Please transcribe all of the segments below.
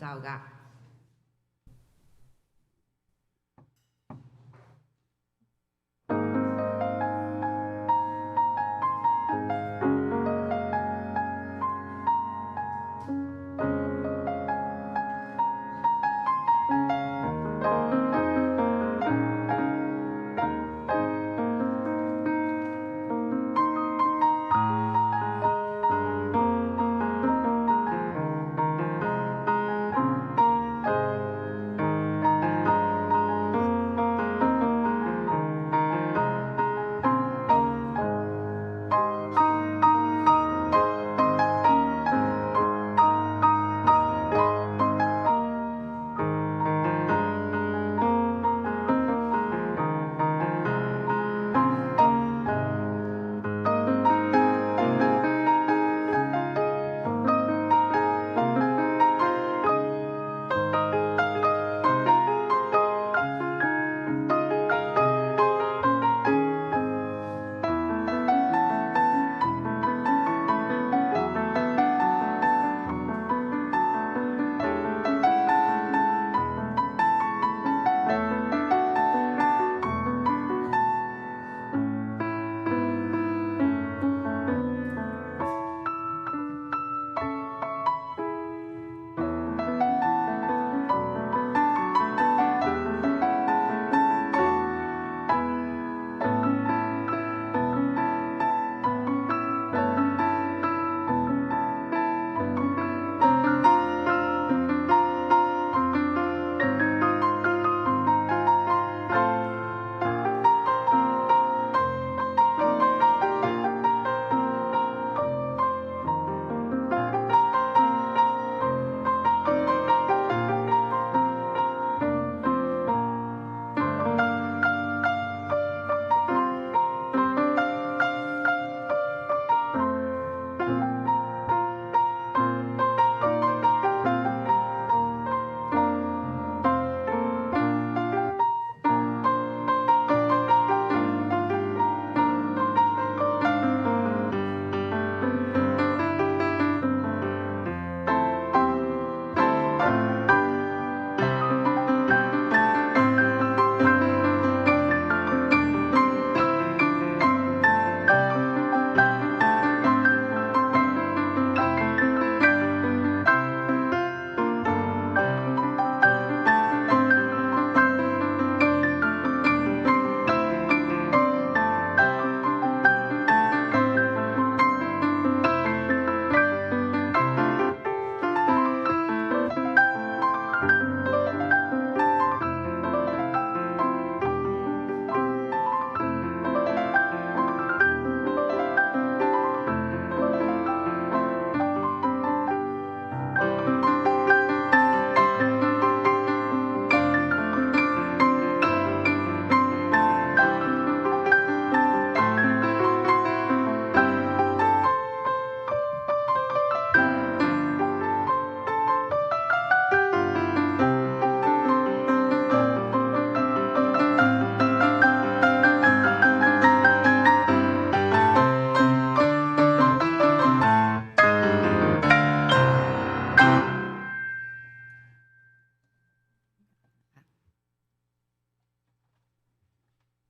头个。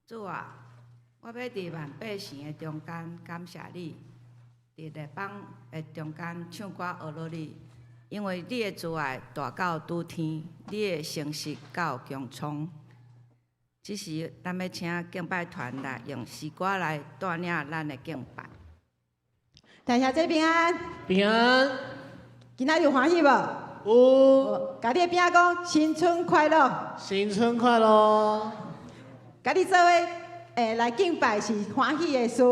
主啊，我要伫万百姓的中间感谢你，伫列邦的中间唱歌学落你，因为你的慈爱大到拄天，你的诚实到强冲。只是咱要请敬拜团来用诗歌来带领咱的敬拜。大家这平安，平安，今仔有欢喜无？有。甲你的饼讲新春快乐，新春快乐。甲你做伙来敬拜是欢喜的事。是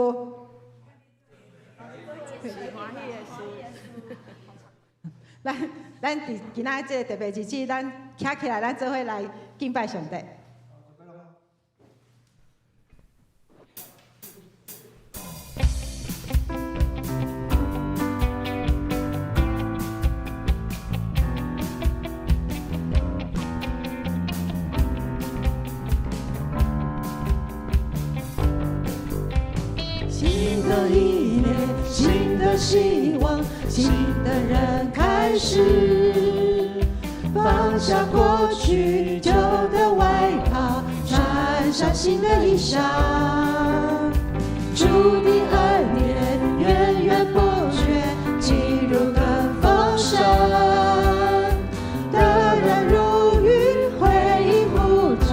欢喜的事。咱伫今仔这个特别日子，咱徛起来，咱做伙来敬拜上帝。新的一年，新的希望，新的人开始，放下过去旧的外套，穿上新的衣裳。主的恩典源源不绝，进入更丰盛。得人如雨，回应呼召，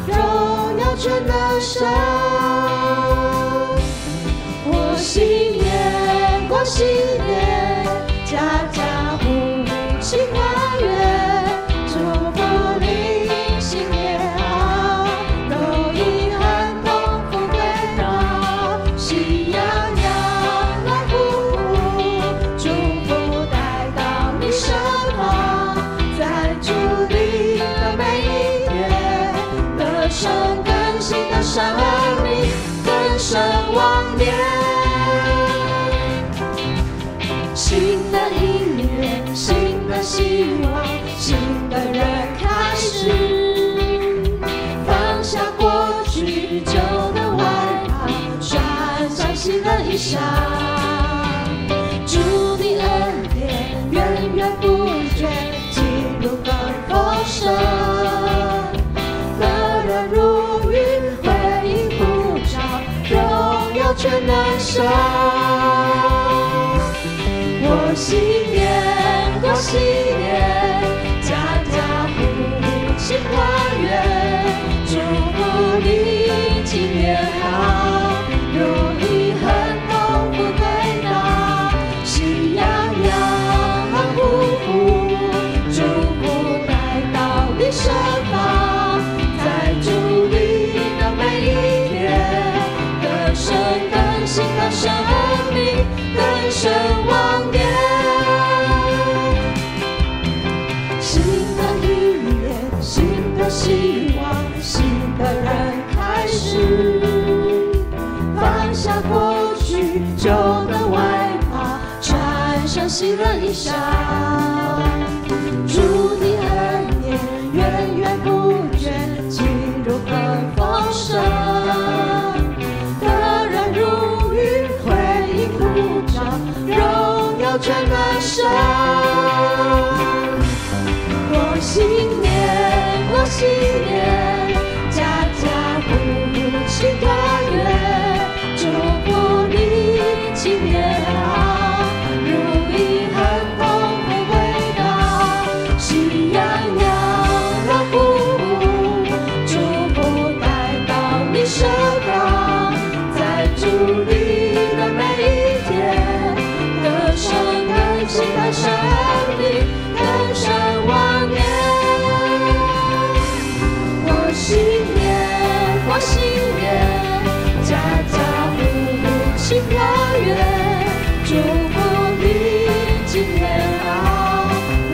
荣耀全能神。我新年过新年，家家户户庆欢悦，祝福你新年好，容易很丰富归到，喜洋洋来呼呼，祝福带到你身旁，在主里的每一天，得胜更新的生命，更胜往年。新的一年，新的希望，新的人开始。放下过去旧的外套，穿上新的衣裳。主的恩典源源不绝，进入更丰盛。得人如雨，回应呼召，荣耀全能神。我新年过新年，家家户户庆欢悦，祝福你今年好，如意很丰富归到，喜洋洋呼呼，祝福带到你身旁，在主里的每一天，得胜更新的生命，更胜往年。新的一年，新的希望，新的人开始。放下过去旧的外套，穿上新的衣裳。主的恩典源源不绝，进入更丰盛。得人如雨，回应呼召，荣耀全能神。过新年，过新年，家家户户庆欢悦，祝福你今年好，如意很丰富归到，喜洋洋呼呼，祝福带到你身旁，在主里的每一天，得胜更新的生命，更胜往年。过新年，过新年，家家户户庆欢悦，祝福你今年好，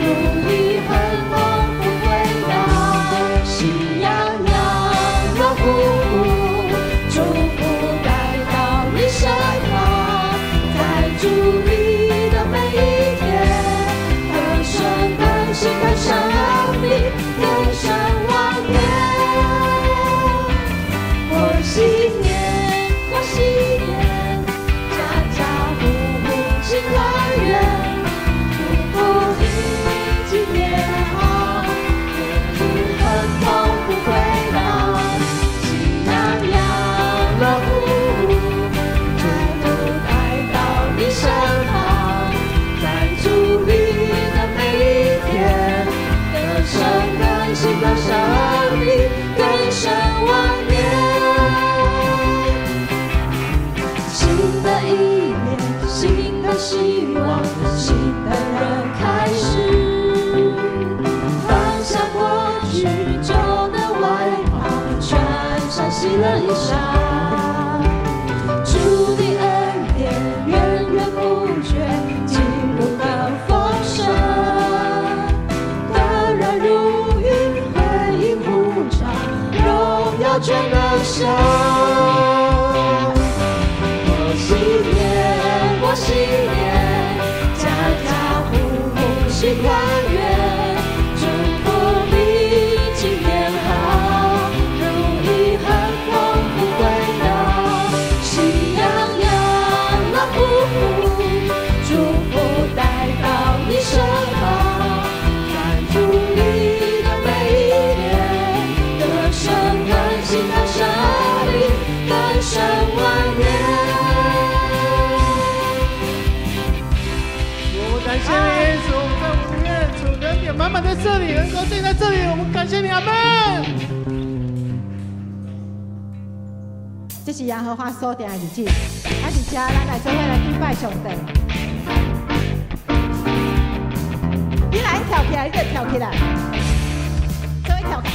如意很丰富归到，喜洋洋呼呼，祝福带到你身旁，在主里的每一天，得胜更新的生命，更胜往年。过新年，过新年，家家户户庆欢悦，祝福你今年好，如意很丰富归到，喜洋洋呼呼，祝福带到你身旁，在主里的每一天，得胜更新的生命，更胜往年。新的一年，新的希望，新的人开始。放下过去旧的外套，穿上新的衣裳。主的恩典源源不绝，进入更丰盛。得人如雨，回应呼召，荣耀全能神。过新年，过新年，家家户户庆欢悦，祝福你今年好，如意很丰富归到，喜洋洋呼呼，祝福带到你身旁，在主里这里，能够定在这里，我们感谢你，阿们。这是耶和华所定的日子，还是家咱来做伙来敬拜上帝。你来跳起来，你就跳起来，做伙跳起来。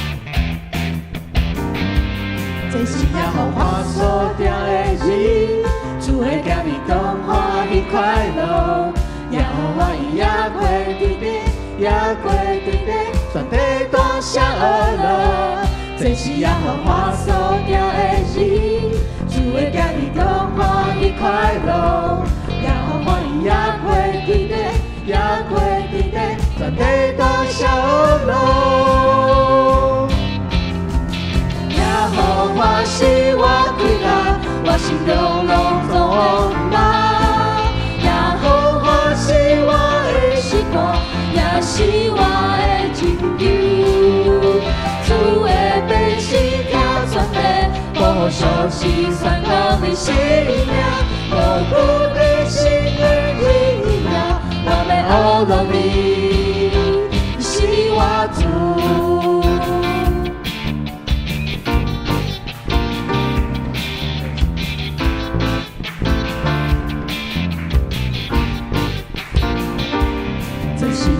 这是耶和华所定的日，主会叫你同欢喜快乐。耶和华伊也会伫地，也会伫地，全地大享乐乐。这是耶和华所定的日，主会叫你同欢喜快乐。耶和华伊也会伫地，也会伫地，全地大享乐。耶和华是我快乐，我心中拢总满。是我的诗歌，也是我的拯救。主的百姓跳出来，保守是传到你性命，无辜的心的力量，我要学到你是我主。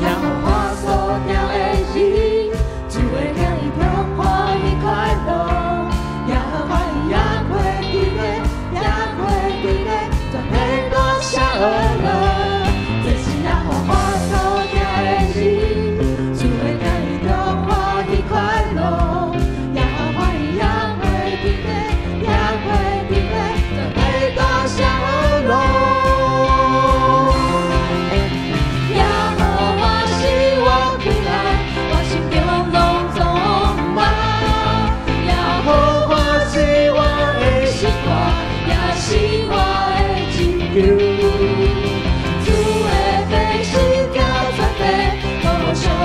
耶和华所定的日，主会叫你同欢喜快乐。耶和华伊也会伫地，也会伫地，全地大享乐。这是耶和华所定的日，主会叫你同欢喜快乐。耶和华伊也会伫地，也会伫地，全地大享乐。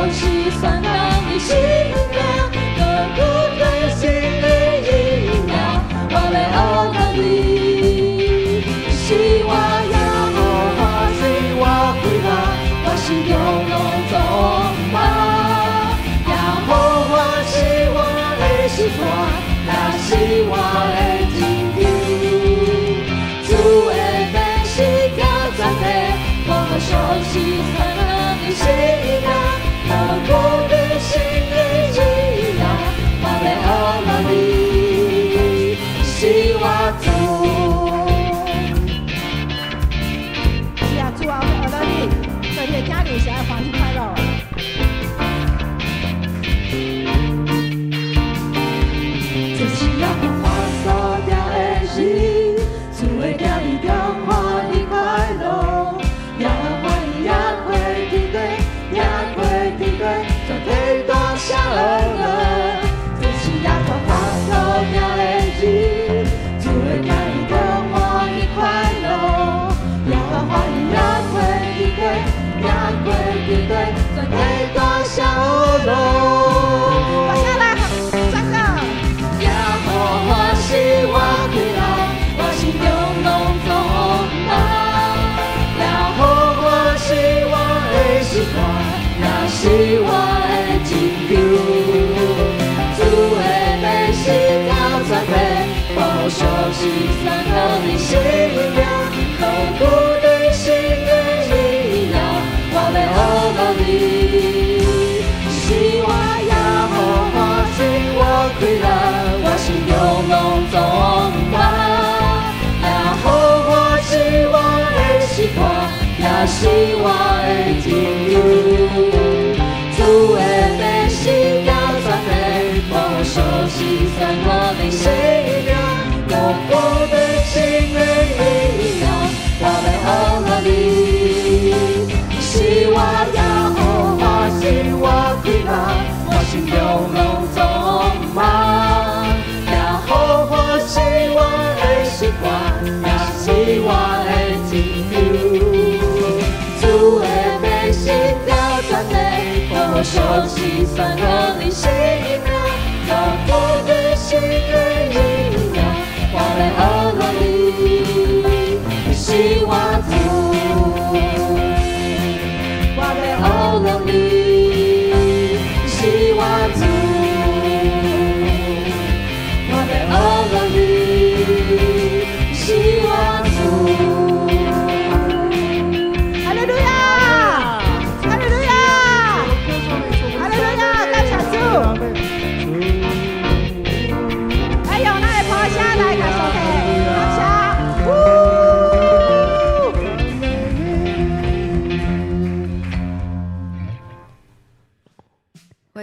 是算到你心量，我不对心的力量，我要学到你是我耶和华，是我快乐，我心中拢充满。耶和华是我的诗歌，也是我的拯救。主的百姓跳出来，我相信算到你心量。无辜的心的力量，我要学到你是我主。是啊，主啊，我学到你，做你的家里是要欢喜快乐。这是耶和华所定的日，主会叫你同欢喜快乐。耶和华伊也会伫地，也会伫地，全地大享乐。这是耶和华所定的日，主会叫你同欢喜快乐。耶和华伊也会伫地，也会伫地，全地大享乐。大家来唱歌。耶和华是我快乐，我心中拢充满。是我的诗歌，也是我的拯救。主的百姓跳出来，保守是传到你心量，无辜的心的力量，我要学到你是我耶和华，是我快乐，我心中拢充满。耶和华是我的诗歌。也是我的拯救，主的百姓跳出来，保守是传到你心量，无辜的心的力量，我要学到你是我耶和华，是我快乐，我心中拢充满。耶和华是我的诗歌，也是我的拯救。主的百姓跳出来，保守是传到你心量，无辜的心的力量，我要学到你是我主，我要学到你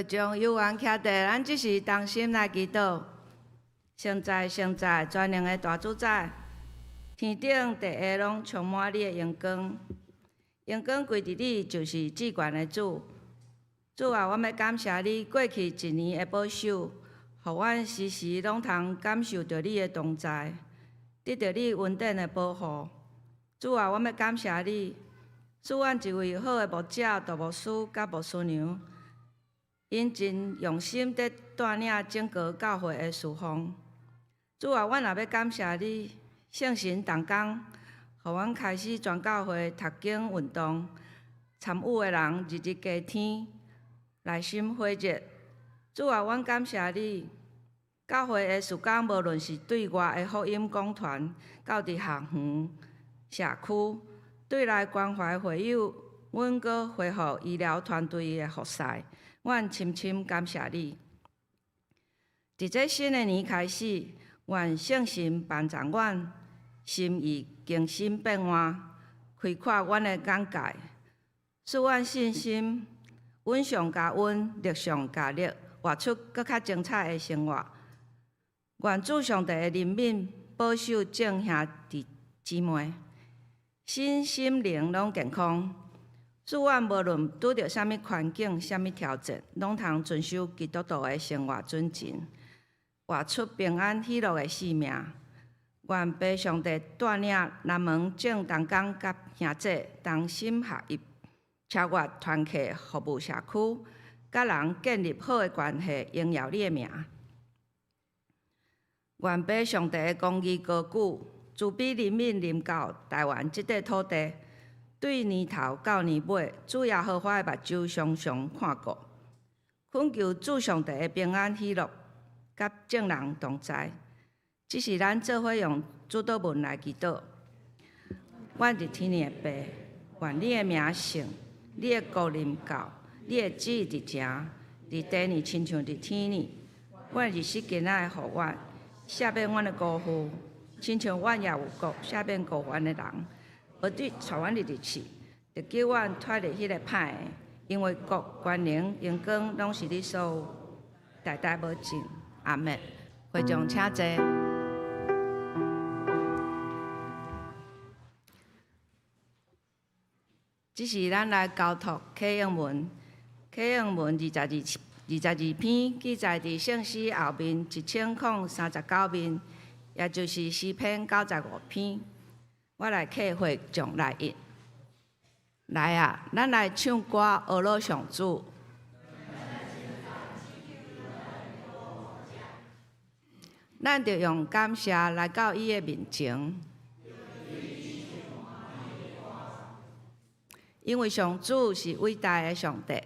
将有缘徛地，咱只是同心来祈祷。圣在，全能的大主宰，天顶地下拢充满你的荣光，荣光归伫你，就是至悬的主。主啊，我要感谢你过去一年的保守，互阮时时拢通感受到你的同在，得到你稳定的保护。主啊，我要感谢你，赐阮一位好的牧者、大牧师甲牧师娘，因真用心伫带领整个教会的侍奉。主啊，阮也要感谢你，圣神同工，互阮开始全教会读经运动，参与的人日日加添，内心火热。主啊，阮感谢你，教会的事工无论是对外的福音讲团，到伫学园、社区，对内关怀会友，阮阁恢复医疗团队的服侍，阮深深感谢你。伫这新的年开始，愿圣神帮助阮心意更新变化，开阔阮的眼界，使阮信心稳上加稳，力上加力，活出更较精彩的生活。愿主上帝的怜悯保守众兄弟姊妹，身心灵拢健康，使阮无论拄着啥物环境、啥物挑战，拢通遵守基督徒的生活准则，活出平安喜乐的生命。愿被上帝带领南门正同工甲兄姐同心合一，超越团契服务社区，甲人建立好的关系，荣耀你的名。愿被上帝的公义高举，慈悲怜悯临到台湾这块土地，对年头到年尾，主耶和华的目睭常常看顾，恳求主上帝的平安喜乐，甲众人同在。这是咱做伙用主祷文来祈祷。阮伫天的爸，愿你的名圣，你的国临到，你的旨意伫城，伫地呢亲像伫天呢。阮日时今仔互阮，赦免阮的辜负，亲像阮也有赦免辜负阮的人。而对带阮入日去，就叫阮脱离迄个歹的，因为国、权能、荣光拢是你所有，代代无尽。阿门。会众请坐。这是咱来交托启应文，启应文22篇，记载伫圣诗后面1039面，也就是诗篇95篇。我来契会众来应。来啊，咱来唱歌阿罗上主。咱着用感谢来到伊的面前。因为上主是伟大的上帝，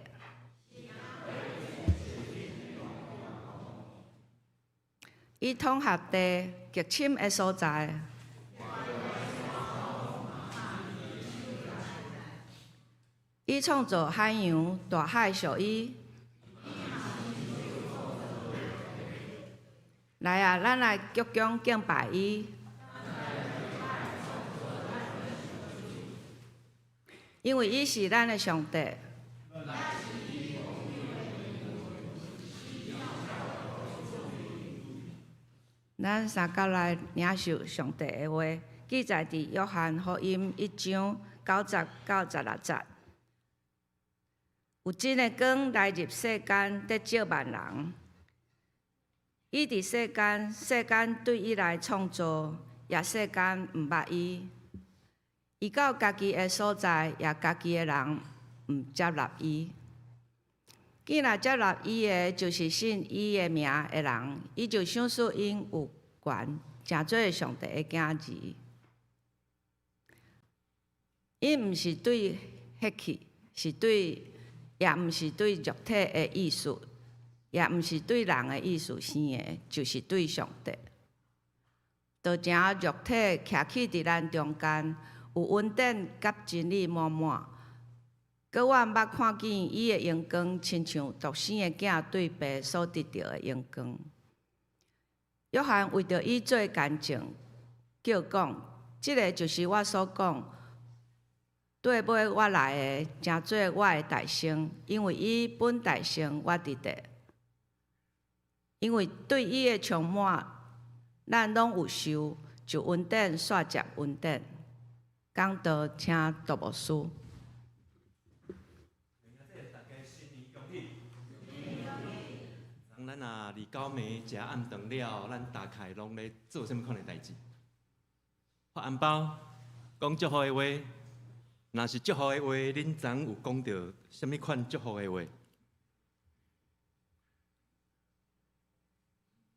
伊统合地极深的所在，伊创造海洋、大海属伊。来啊，咱来鞠躬敬拜伊。因为伊是咱的上帝，咱三角来领受上帝的话，记载伫约翰福音1章90到16节。有真的光来入世间，得照万人。伊伫世间，世间对伊来创造，也世间毋捌伊。伊到家己的所在，也家己的人毋接纳伊。既然接纳伊的，就是信伊的名的人，伊就想说因有权，诚做上帝的囝儿。伊毋是对血气，也毋是对肉体的意思，也毋是对人的意思生的，就是对上帝。就正肉体徛起伫咱中间。有稳定甲真理满满，搁我捌看见伊的阳光，亲像独生的囝对爸所得到的阳光。约翰为着伊做见证，叫讲，即个就是我所讲，对尾我来的，诚做我的大生，因为伊本大生，我伫地。因为对伊的充满，咱拢有受，就稳定煞接稳定。讲道请读牧师。咱若离九暝食暗顿了，咱大概拢咧做啥物款的代志？发红包，讲祝福的话。若是祝福的话，恁昨有讲到啥物款祝福的话？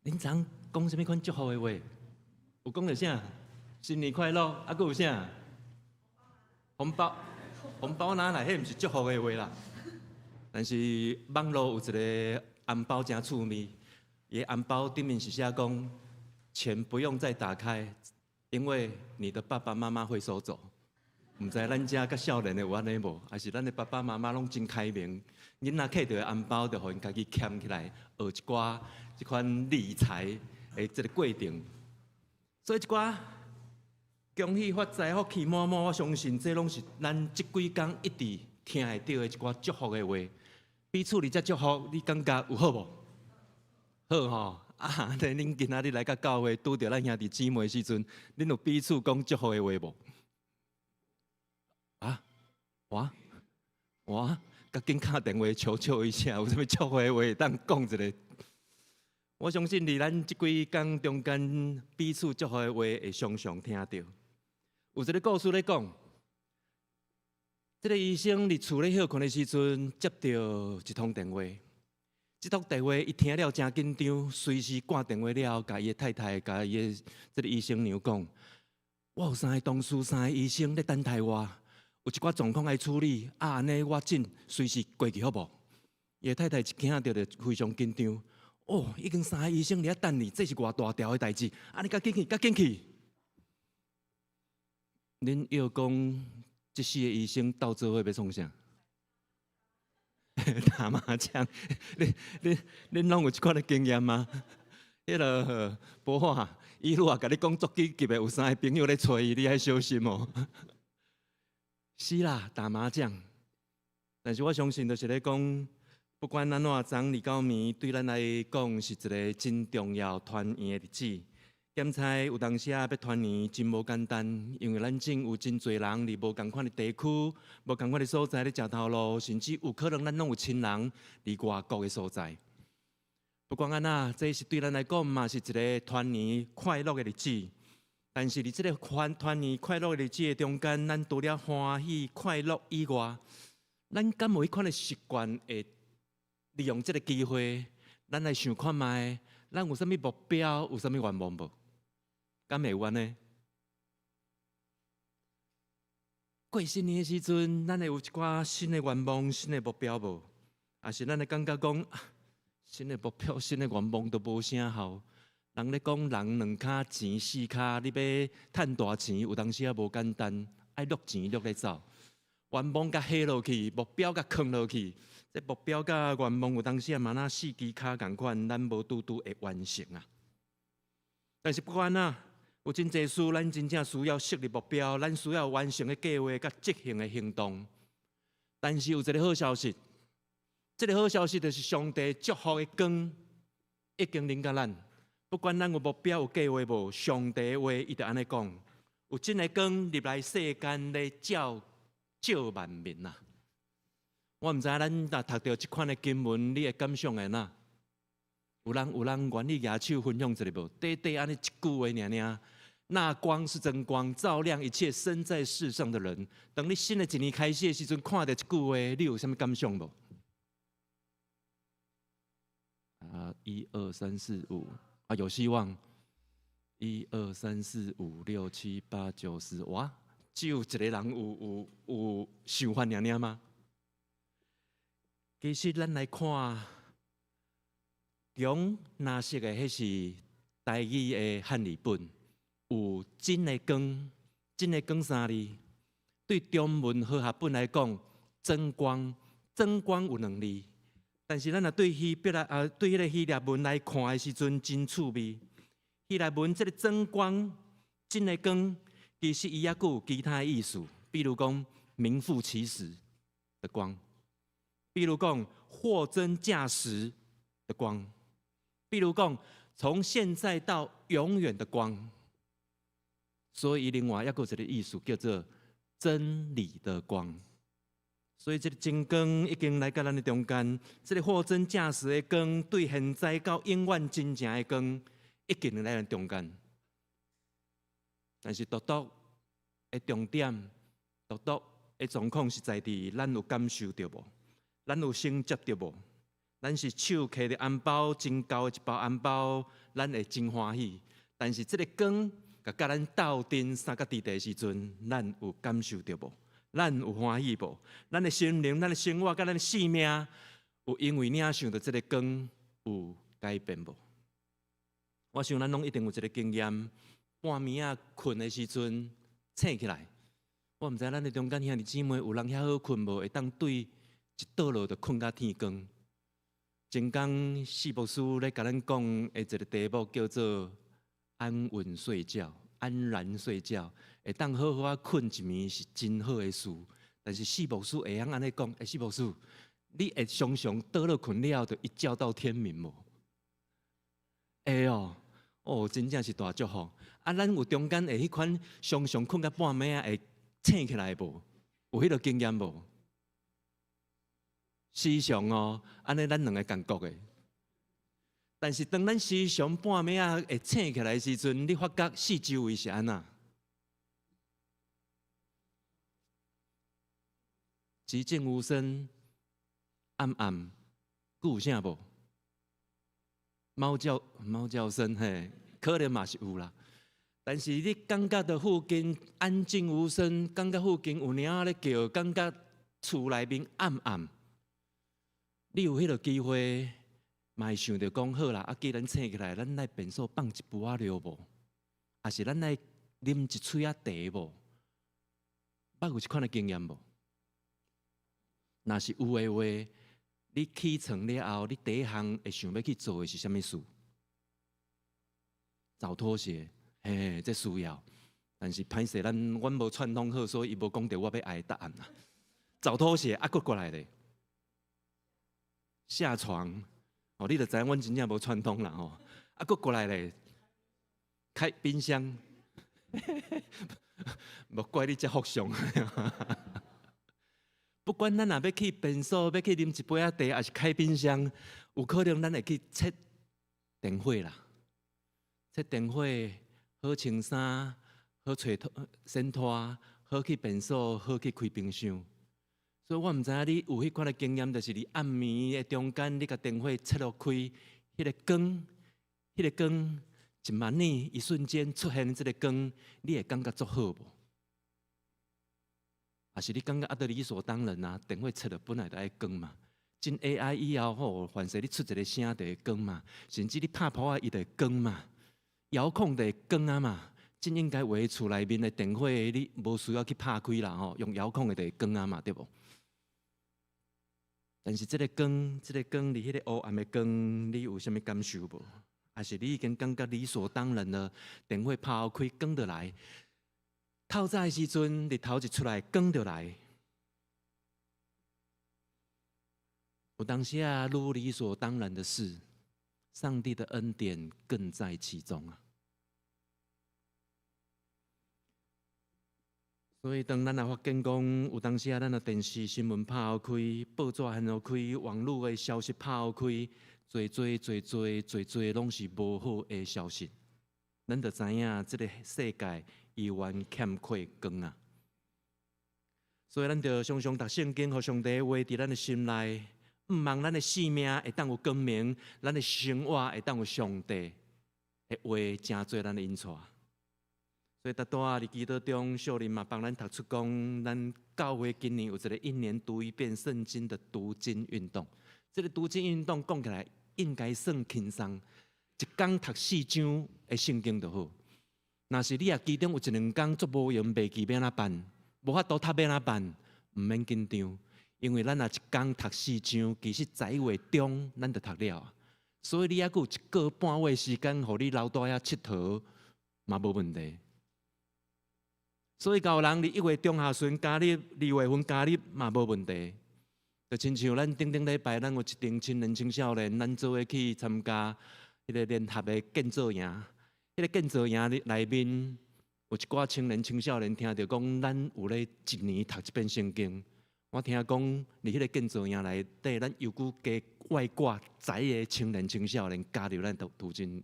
恁昨讲啥物款祝福的话？有讲到啥？新年快乐，啊，佫有啥？红包，红包哪来？迄毋是祝福的话啦。但是网络有一个红包真趣味，伊红包顶面是写讲，钱不用再打开，因为你的爸爸妈妈会收走。毋知咱遮甲少年的有安尼无？还是咱的爸爸妈妈拢真开明？囡仔摕到的红包，就互因家己捡起来，学一寡即款理财的即个过程。所以一寡恭喜发财、福气满满，我相信这拢是咱即几工一直听会到的一寡祝福的话。彼此你才祝福，你感觉有好无？好吼！啊，恁今仔日来到教会，拄着咱兄弟姊妹时阵，恁有彼此讲祝福的话无？啊，我甲紧打电话求救一下，有啥物祝福的话当讲一个？我相信伫咱即几工中间，彼此祝福的话会常常听到。有一个故事咧讲，这个医生伫厝咧休困的时阵，接到一通电话。这通电话伊听了真紧张，随时挂电话了，甲伊的太太、甲伊的这个医生娘讲：我有3个同事、3个医生咧等待我。有一寡状况要处理，安尼我紧随时过去好无？伊的太太一听到就非常紧张。哦，已经3个医生伫遐等你，这是偌大条的代志，安尼甲紧去，甲紧去。恁要讲这4个医生斗做伙要创啥？打麻将？恁拢有即款的经验吗？迄个博华，伊如果甲你讲足几级的，有3个朋友咧找伊，你爱小心哦。是啦，打麻将。但是我相信，就是咧讲，不管安怎，昨日到暝对咱来讲是一个真重要团圆的日子。检查有当时要团圆真无简单，因为咱正有真侪人伫无共款的地区、无共款的所在咧食头路，甚至有可能咱拢有亲人伫外国的所在。不管安怎，这是对咱来讲嘛是一个团圆快乐的日子。但是伫这个团圆快乐的日子的中间，咱除了欢喜快乐以外，咱敢有迄款的习惯会利用这个机会，咱来想看卖，咱有啥物目标，有啥物愿望无？敢会有安尼？过新年的时阵，咱会有一寡新的愿望、新的目标无？还是咱会感觉讲，新的目标、新的愿望都无啥效？人咧讲，人2骹钱4骹，你要趁大钱，有当时也无简单，爱落钱落咧走。愿望甲下落去，目标甲藏落去，这目标甲愿望有当时也嘛那4支骹共款，咱无拄拄会完成啊。但是不管哪，有真侪事，咱真正需要设立目标，咱需要完成的计划甲执行的行动。但是有一个好消息，这个好消息就是上帝祝福的光已经临到咱。不管咱有目标有计划无，上帝的话伊就安尼讲，有真个光入来世间咧照万民啊！我毋知咱若读到即款的经文，你会感想个哪？有人愿意举手分享一下无？短短安尼一句话尔尔，那光是真光，照亮一切生在世上的人。当你新的一年开始的时阵，看到这句话，你有啥物感想无？1、2、3、4、5。有希望，1、2、3、4、5、6、7、8、9、10，哇！只有一个人有想法尔吗？其实咱来看，中哪色的迄是台语的汉语本，有真的光，真的光3字。对中文和合本来讲，真光，真光有2字。但是咱若对对迄个希腊文来看的时阵，真趣味。希腊文这个真光、真的光，其实伊也有其他的意思，比如讲名副其实的光。比如讲货真价实的光，比如讲从现在到永远的光。所以另外还有一个意思叫做真理的光。所以这个真光已经来到咱的中间，这个货真价实的光，对现在到永远真正的光，已经来咱中间。但是独独的重点，独独的状况是在于咱有感受到无？咱有承接到无？咱是手摕着红包，真厚的一包红包，咱会真欢喜。但是这个光，甲咱斗阵三角地地时阵，咱有感受到无？咱有欢喜无？咱的心灵、咱的生活、甲咱的性命，有因为领受到这个光有改变无？我想咱拢一定有一个经验，半暝啊困的时阵醒起来，我毋知咱的中间兄弟姊妹有人遐好困无？会当对一倒落就困到天光。前天四牧师咧甲咱讲的一个题目叫做安稳睡觉、安然睡觉，会当好好啊困一暝是真好的事。但是四牧师会晓安尼讲，四牧师，你会常常倒落困了就一觉到天明无？会哦，哦，真正是大祝福。啊，咱有中间会迄款常常困到半暝啊，会醒起来无？有迄个经验无？时常哦，安尼咱两个感觉的。但是当咱时常半暝啊会醒起来的时阵，你发觉四周围是安那？寂静无声，暗暗，有啥无？猫叫声，嘿，可能嘛是有啦。但是你感觉到附近安静无声，感觉附近有鸟咧叫，感觉厝内面暗暗。你有迄个机会，嘛会想着讲好啦，啊，既然醒起来，咱来便所放一杯仔尿无？还是咱来啉一喙仔茶无？捌有一款的经验无？若是有的话，你起床了后，你第一项会想要去做的是啥物事？找拖鞋，嘿，这需要。但是歹势，阮无串通好，所以伊无讲到我要爱的答案啦。找拖鞋，啊，过来咧。下床，哦，你就知影阮真正无串通啦吼。啊，过来咧，开冰箱，无怪你遮福相。不管咱若要去便所，要去啉一杯仔茶，还是开冰箱，有可能咱会去切电火啦。切电火，好穿衫，好找洗拖，好去便所，好去开冰箱。所以我毋知影你有迄款的经验，就是你暗暝的中间，你甲电火切落开，迄个光，一万年一瞬间出现这个光，你会感觉足好无？还是你感觉啊，都理所当然啊？电火切了本来就爱光嘛，进 AI 以后吼，凡是你出一个声就会光嘛，甚至你拍破啊，伊就会光嘛，遥控就会光啊嘛。真应该话厝内面的电火，你无需要去拍开啦吼，用遥控的就会光啊嘛，对无？但是这个光，离迄个黑暗的光，你有啥物感受无？还是你已经感觉理所当然了？电火拍开，光就来。透早的时阵，日头一出来，光就来。有当时啊，如理所当然的事，上帝的恩典更在其中啊。所以，当咱也发现讲，有当时啊，咱的电视新闻拍开，报纸还开，网络的消息拍开，最拢是无好的消息。咱就知影，这个世界依然欠缺光啊。所以，咱就常常读圣经，互上帝的话伫咱的心内，毋望咱的生命会当有光明，咱的生活会当有上帝的话，真做咱的引带。所以，大多伫基督中，少林嘛帮咱读出讲，咱教会今年有一个1年读一遍圣经的读经运动。这个读经运动讲起来应该算轻松，一天读4章的圣经就好。若是你也其中有1、2天做无用，袂记要怎办，无法度读要怎办，毋免紧张，因为咱若一天读4章，其实10月中咱就读了。所以你还有1个半月时间，互你留大遐佚佗嘛无问题。所以，教人1月中下旬加入，2月份加入嘛无问题。就亲像咱顶礼拜，咱有一群青年青少年，咱做伙去参加迄个联合的建造营。迄个建造营内面有一寡青年青少年听到讲，咱有咧1年读一遍圣经。我听讲，伫迄个建造营内底，咱邮局加外挂10个青年青少年加入咱途中。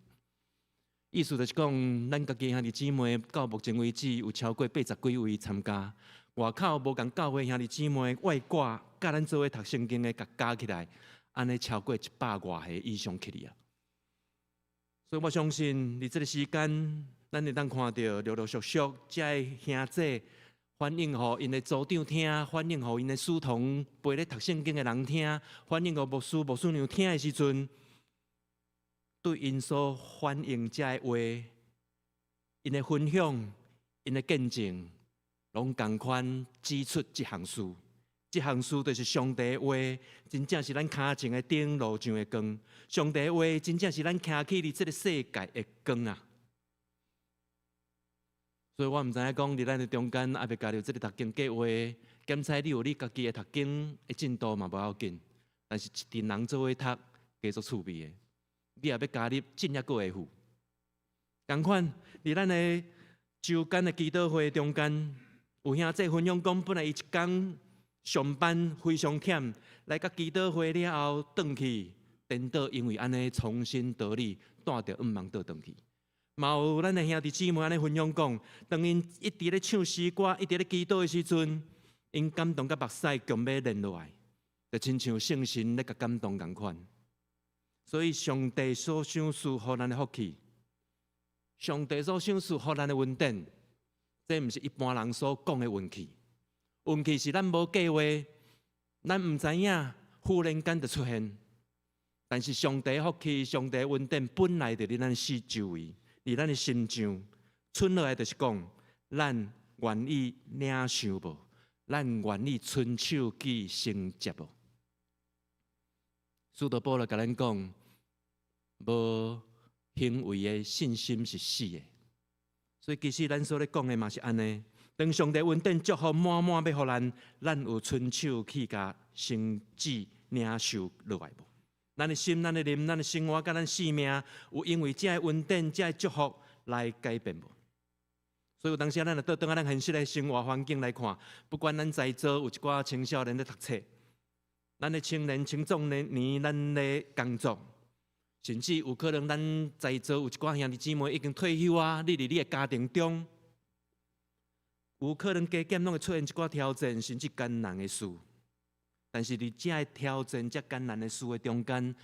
意思就是讲，咱家己兄弟姊妹到目前为止有超过80几位参加。外口无共教会兄弟姊妹外挂，甲咱做伙读圣经的，甲加起来，安尼超过100外个以上去哩啊！所以我相信，伫这个时间，咱会当看到陆陆续续，这兄弟反映互因的组长听，反映互因的师童陪咧读圣经的人听，反映互牧师娘听的时阵，对因所反映这话，因的分享，因的见证。拢同款指出这项事，这项事就是上帝的话，真正是咱脚前的灯，路上的光。上帝的话，真正是咱行去伫这个世界的光啊！所以我唔知影讲，伫咱的中间，也未加入这个读经计划，检查你有你家己的读经的进度嘛无要紧，但是一群人做伙读，加足趣味的。你也要加入，真也阁会赴。同款，伫咱的周间的祈祷会中间。有兄弟分享讲，本来伊一天上班非常忝，来到祈祷会了后，转去颠倒，因为安尼重新得力，带着望倒转去。嘛有咱的兄弟姊妹安尼分享讲，当因一直咧唱诗歌，一直咧祈祷的时阵，因感动甲目屎强要连落来，就亲像圣神咧甲感动共款。所以上帝所赏赐予咱的福气，上帝所赏赐予咱的恩典。这毋是一般人所讲的运气，运气是咱无计划，咱毋知影，忽然间就出现。但是上帝福气、上帝恩典本来就伫咱四周围，伫咱的心上。剩落来就是讲，咱愿意领受无？咱愿意伸手去承接无？使徒保罗甲咱讲，无行为的信心是死的。所以其实咱所咧讲的嘛是安尼，当上帝恩典祝福满满要互咱，咱有伸手去甲承接领受落来无？咱的心、咱的灵、咱的生活、甲咱生命，有因为这恩典、这祝福来改变无？所以有当时咱就倒咱现实的生活环境来看，不管咱在座有一寡青少年咧读册，咱的青年、青壮年咱咧工作。甚至有可能，咱在座有一寡兄弟姊妹已经退休啊！你伫你的家庭中，有可能加减拢会出现一寡挑战，甚至艰难的事。但是伫这挑战、这艰难的事的中间，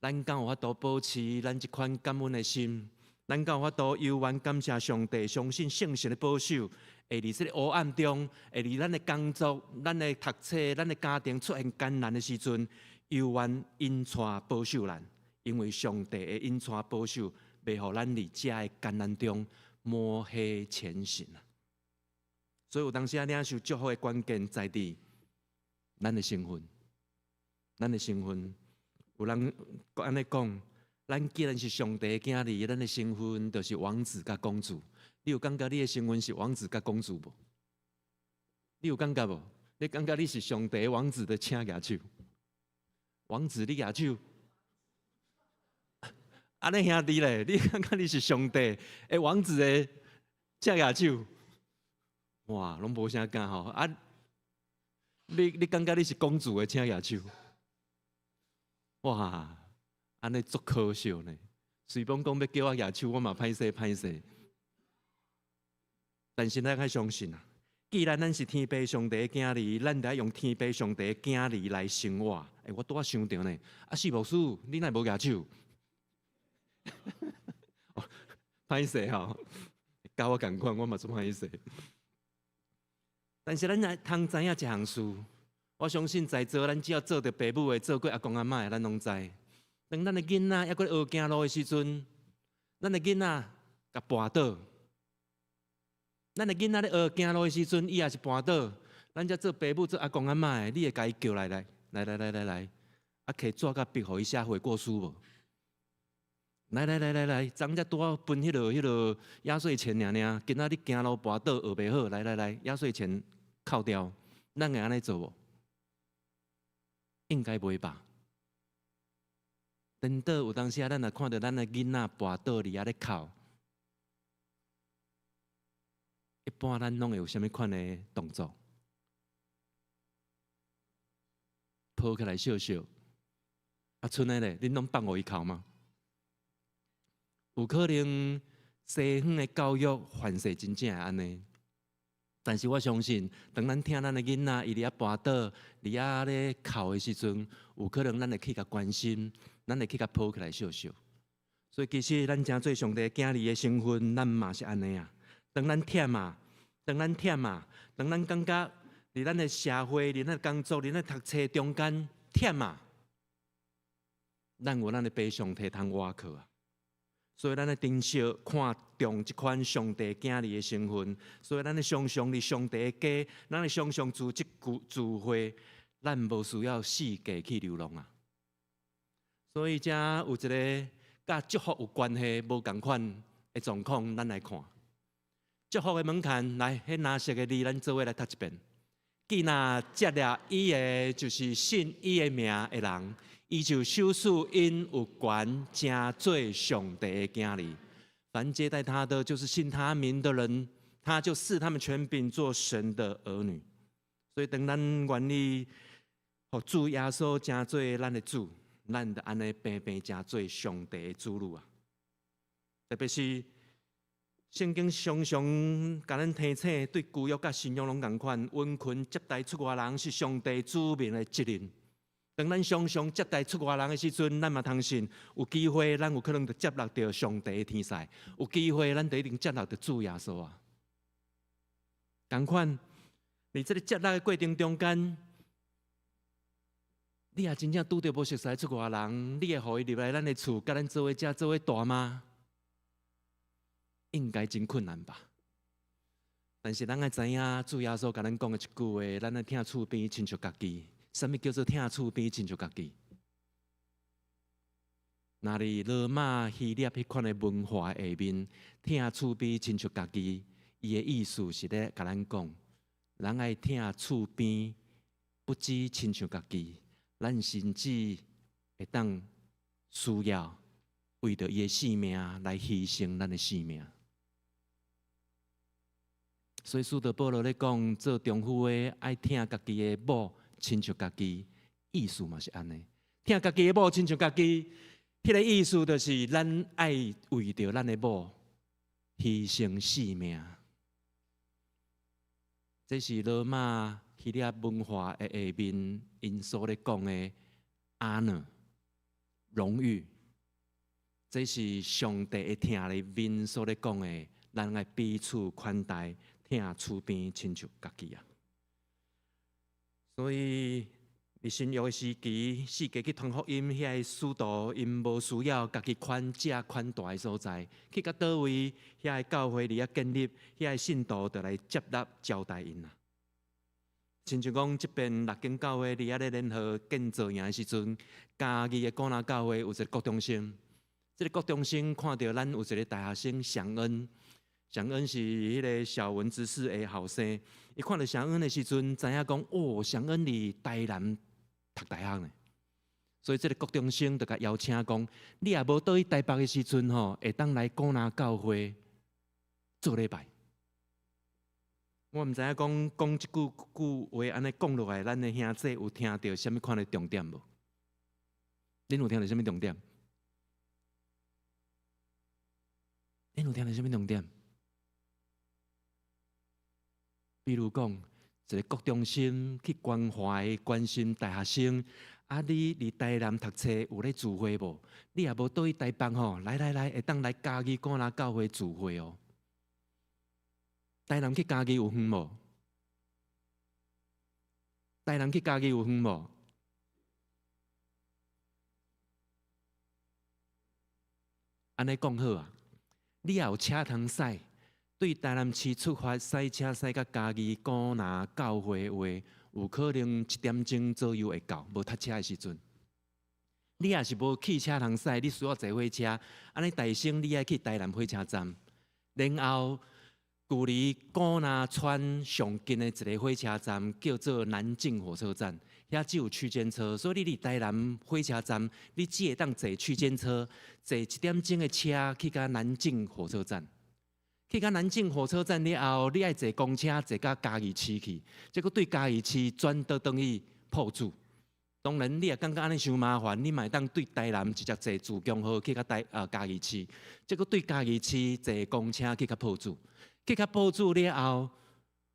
咱敢有法度保持咱这款感恩的心？咱敢有法度悠然感谢上帝，相信圣神的保守，会伫这个黑暗中，会伫咱的工作、咱的读册、咱的家庭出现艰难的时阵，悠然引带保守咱。因为上帝的引带保守，袂互咱伫这的艰难中摸黑前行啊！所以有当时啊，领受祝福的关键在伫咱的身份。咱的身份，有人安尼讲，咱既然是上帝的囝儿，咱的身份就是王子甲公主。你有感觉你的身份是王子甲公主无？你有感觉无？你感觉你是上帝王子的请举手？王子你举手？安尼兄弟咧，你感觉你是上帝的王子的请举手？哇，拢无啥讲吼啊！你感觉你是公主的请举手？哇，安尼足可笑呢！随便讲要叫我举手，我嘛歹势。但是咱爱相信啊，既然咱是天父上帝的囝儿，咱得用天父上帝的囝儿来生活。我拄仔想到呢，啊，是牧师，你哪无举手？歹势吼，甲我共款，我嘛做歹势。但是咱也通知影一项事，我相信在座咱只要做着爸母的，做过阿公阿嬷的，咱拢知。当咱的囡仔还阁学行路的时阵，咱的囡仔甲绊倒，咱的囡仔咧学行路的时阵，伊也是绊倒。咱只做爸母做阿公阿嬷的，你会甲伊叫来，啊，摕纸甲笔，互伊写悔过书无？来，昨才拄好分迄落压岁钱尔，今仔日行路跋倒学袂好，来，压岁钱扣掉，咱会安尼做无？应该袂吧？等到有当时咱若看到咱的囡仔跋倒伫遐咧哭，一般咱拢会有啥物款的动作？抱起来笑笑，啊，剩的咧，恁拢放互伊哭吗？有可能西方的教育反射真正会安尼，但是我相信，当咱听咱的囡仔伊伫遐跋倒、伫遐咧哭的时阵，有可能咱会去甲关心，咱会去甲抱起来笑笑。所以其实咱真做上帝囝儿的身份，咱嘛是安尼啊。当咱忝啊，当咱感觉伫咱的社会、伫咱工作、伫咱读册中间忝啊，咱有咱的悲伤体通挖去啊。所以，咱的珍惜、看重这款上帝囝儿的身份。所以，咱的常常伫上帝的家，咱的常常组织聚会，咱无需要四界去流浪啊。所以，才有一个甲祝福有关系、无共款的状况，咱来看。祝福的门槛，来，迄蓝色的字，咱做伙来读一遍。既若接了伊的，就是信伊的名的人。伊就受赐因有权，正做上帝的囝儿。凡接待他的，就是信他名的人，他就赐他们权柄做神的儿女。所以，当咱愿意互主耶稣正做咱的主，咱就安尼平平正做上帝的子女啊。特别是圣经常常甲咱提醒，对旧约甲新约拢共款，温群接待出外人是上帝子民的责任。当咱常常接待出外人的时阵，咱嘛通信有机会，咱有可能就接纳到上帝的天使；有机会，咱就一定接纳到主耶稣啊。同款，伫这个接纳的过程中间，你也真正拄到无熟悉出外人，你会互伊入来咱的厝，甲咱做伙食、做伙大吗？应该真困难吧。但是咱爱知影，主耶稣甲咱讲的一句话，咱爱听厝边亲像家己。什么叫做听厝边亲像家己？那里罗马希腊迄款的文化下面，听厝边亲像家己，伊的意思是咧甲咱讲，人爱听厝边，不止亲像家己，咱甚至会当需要为着伊的性命来牺牲咱的性命。所以使徒保罗咧讲，做丈夫的爱听家己的某。亲像家己，意思嘛是安尼。听家己的某亲像家己，迄个意思就是咱爱为着咱的某牺牲性命。这是罗马希腊文化的下面因所咧讲的 honor 荣誉。这是上帝的听里面所咧讲的，咱爱彼此款待，听厝边亲像家己啊。所以，伫新约的时期，世界去传福音，遐个使徒因无需要家己款正款大的所在，去到倒位，遐个教会伫遐建立，遐个信徒就来接纳招待因啦。亲像讲，即边六间教会伫遐咧联合建造营的时阵，嘉义的果南教会有一个国中生，这个国中生看到咱有一个大学生祥恩。祥恩是迄个小文之士的后生，伊看到祥恩的时阵，知影讲哦，祥恩伫台南读大学呢。所以这个国中生就甲邀请讲，你也无倒去台北的时阵吼，会当来果南教会做礼拜。我毋知影讲即句话安尼讲落来，咱的兄弟有听到什么款的重点无？恁有听到什么重点？恁有听到什么重点？比如讲，一个国中生去关怀、关心大学生，啊，你伫台南读册有咧聚会无？你也无倒去台北吼，来，会当来嘉义果南教会聚会哦。台南去嘉义有远无？台南去嘉义有远无？安尼讲好啊，你也有车通驶。对台南市出发，驶车驶到嘉义果南教会话，有可能1点钟左右会到，无塞车的时阵。你也是无汽车通驶，你需要坐火车，安尼大省你爱去台南火车站，然后距离古南川上近的一个火车站叫做南靖火车站，遐只有区间车，所以你离台南火车站，你只会当坐区间车，坐1点钟的车去到南靖火车站。去到南靖火车站了后，你爱坐公车坐到嘉义市去，结果对嘉义市转倒等于破主。当然，你也感觉安尼伤麻烦，你嘛当对台南直接坐自强号去到嘉义市，结果对嘉义市坐公车去到破主。去到埔子了后，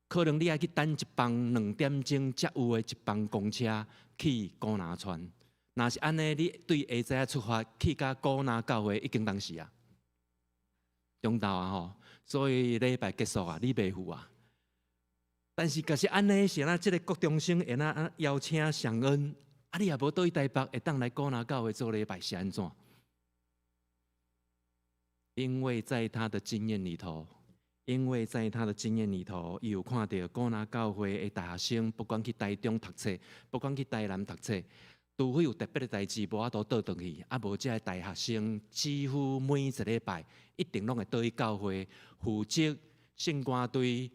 可能你要去等一班2点钟才有的一班公车去古南川。若是安尼，你对下早出发去到古南教会已经当时啊，中昼啊吼，所以礼拜结束啊，你袂赴啊。但是，假是安尼是咱即个国中生会哪邀请上恩，啊，你也无倒去台北，会当来古南教会做礼拜是安怎？因为在他的经验里头。因为在他的经验里头，伊有看到古南教会的大学生，不管去台中读册，不管去台南读册，除非有特别的代志，无法度倒转去。啊，无这大学生几乎每一礼拜一定拢会倒去教会，负责圣歌队、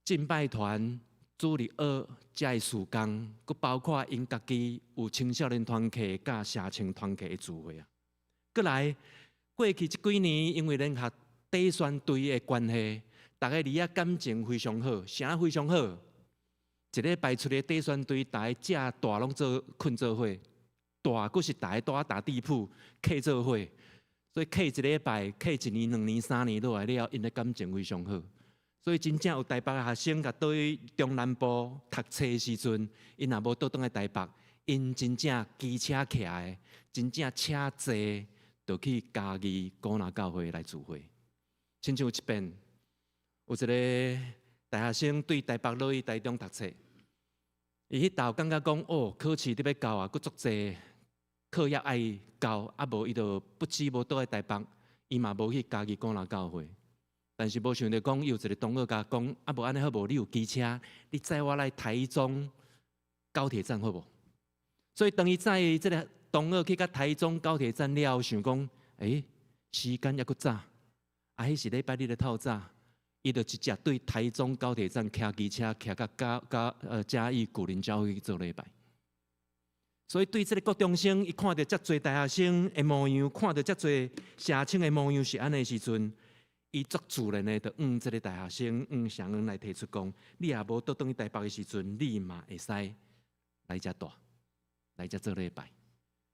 敬拜团、主日学这的事工，佮包括因家己有青少年团契、甲社青团契的聚会啊。过来，过去这几年，因为联合底宣队的关系，大家离啊感情非常好，啥非常好？一礼拜出的底宣队，大家正大拢做困做伙，大佫是大家打地铺客做伙，所以客一礼拜、客1年、2年、3年落来了，因的感情非常好。所以真正有台北的学生甲倒去中南部读册的时阵，因若无倒转来台北，因真正机车骑的，真正车坐，就去嘉义古南教会来聚会。亲像一遍，有一个大学生对台北落去台中读册，伊迄道感觉讲，哦，考试伫要交啊，佫足济课业爱交，啊无伊就不止无倒来台北，伊嘛无去嘉义古南教会。但是无想到讲，有一个同学甲讲，啊无安尼好无？你有机车，你载我来台中高铁站好无？所以等于载即个同学去到台中高铁站了后，想讲，时间抑佫早。啊，迄是礼拜日的透早，伊就直接对台中高铁站骑机车骑到嘉义古林教会去做礼拜。所以对这个国中生，伊看到遮侪大学生的模样，看到遮侪社青的模样是安尼时阵，伊足自然的就这个大学生上恩来提出讲，你也无倒转去台北的时阵，你嘛会使来遮住，来遮做礼拜。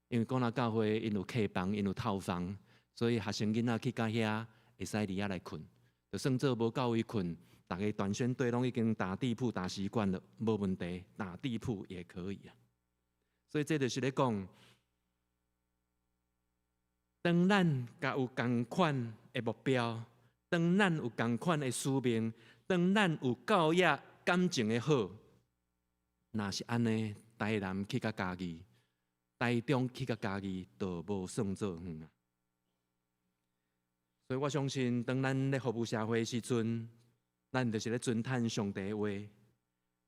因为古南教会因有客房，因有套房，所以学生囡仔去到遐。会使伫遐来困，就算做无够位困，大家团宣队拢已经打地铺打习惯了，无问题，打地铺也可以啊。所以这就是咧讲，当咱甲有同款的目标，当咱有同款的使命，当咱有教育感情的好，若是安尼，台南去到嘉义，台中去到嘉义，就无算做远啊。所以我相信，当咱咧服务社会的时阵，咱就是咧尊叹上帝的话；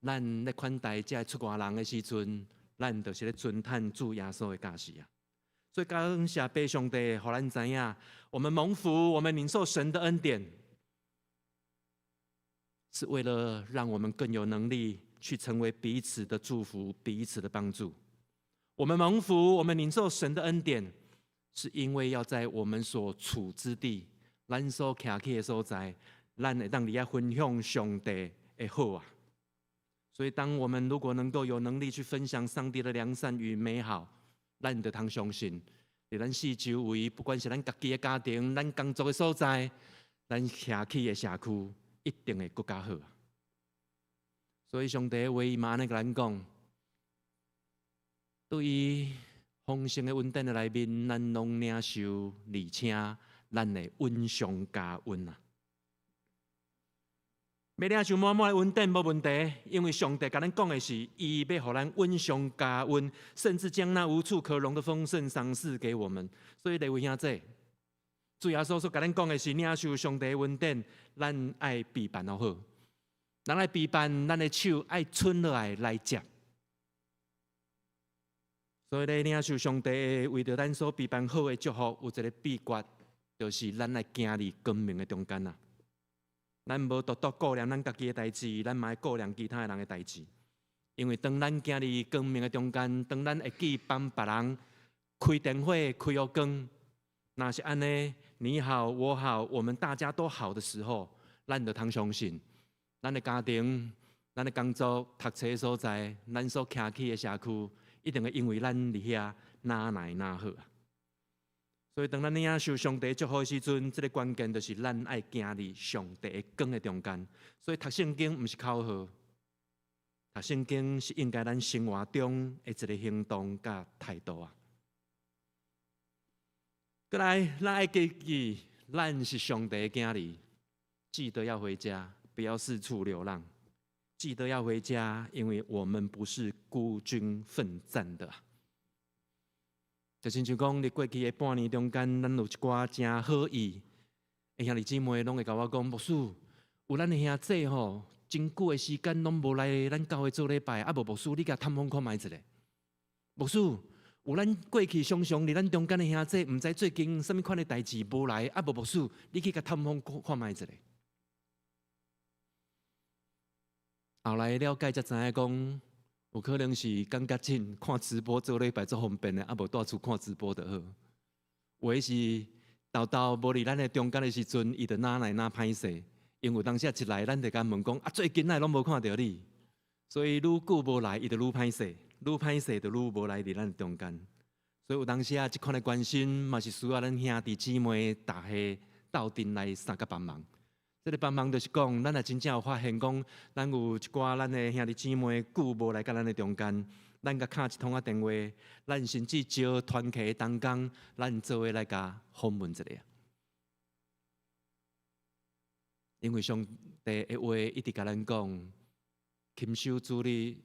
咱咧款待这出外人的时阵，咱就是咧尊叹主耶稣的教示啊。所以感谢爸上帝，让咱知影，我们蒙福，我们领受神的恩典，是为了让我们更有能力去成为彼此的祝福、彼此的帮助。我们蒙福，我们领受神的恩典。是因为要在我们所处之地，咱所徛起的所在，咱会当伫遐分享上帝的好啊。所以，当我们如果能够有能力去分享上帝的良善与美好，咱就通相信，伫咱四周围，不管是咱家己的家庭、咱工作的所在、咱徛起的社区，一定会更加好啊。所以，上帝的话语嘛安尼甲咱讲，对于丰盛的恩典的内面，咱拢领受，而且咱会温上加温啊！要领受满满的恩典无问题，因为上帝甲咱讲的是，伊要互咱温上加温，甚至将那无处可容的丰盛赏赐给我们。所以，各位兄弟，主耶稣所甲咱讲的是，领受上帝的恩典，咱爱备办好，咱爱备办，咱的手爱伸落来接。所以咧，领受上帝为着咱所备办好的祝福，有一个秘诀，就是咱来行伫光明的中间啊。咱无独独顾念咱家己的代志，咱嘛要顾念其他的人的代志。因为当咱行伫光明的中间，当咱会记帮别人开电火、开黑光，那是安尼，你好，我好，我们大家都好的时候，咱就通相信，咱的家庭、咱的工作、读册的所在、咱所徛起的社区，一定会因为咱伫遐哪来哪好啊！所以当咱领受上帝祝福的时阵，这个关键就是咱爱行伫上帝的光的中间。所以读圣经毋是口号，读圣经是应该咱生活中的一个行动甲态度啊。再来，咱爱记记，咱是上帝的囝儿，记得要回家，不要四处流浪。记得要回家，因为我们不是孤军奋战的。就亲像讲，你过去的半年中间，咱有一寡真好意的兄弟姊妹，拢会甲我讲，牧师，有咱的兄弟吼，真久的时间拢无来咱教会做礼拜，啊无牧师，你甲探访看卖一下。牧师，有咱过去常常伫咱中间的兄弟，毋知最近什么款的代志无来，啊无牧师，你去甲探访看卖一下。后来了解才知影讲，有可能是感觉真看直播做礼拜做方便的，啊无带厝看直播就好。有的是豆豆无伫咱的中间的时阵，伊就哪来哪歹势，因为当时一来，咱就甲问讲，啊最近来拢无看到你，所以愈久无来，伊就愈歹势，愈歹势就愈无来伫咱的中间。所以有当时即款的关心，嘛是需要咱兄弟姊妹大家斗阵来相甲帮忙。这个帮忙就是讲，咱也真正有发现讲，咱有一寡咱的兄弟姊妹久无来到咱的中间，咱甲敲一通电话，咱甚至招团契的同工，咱做伙来甲访问一下。因为上帝的话一直甲咱讲，禽兽主义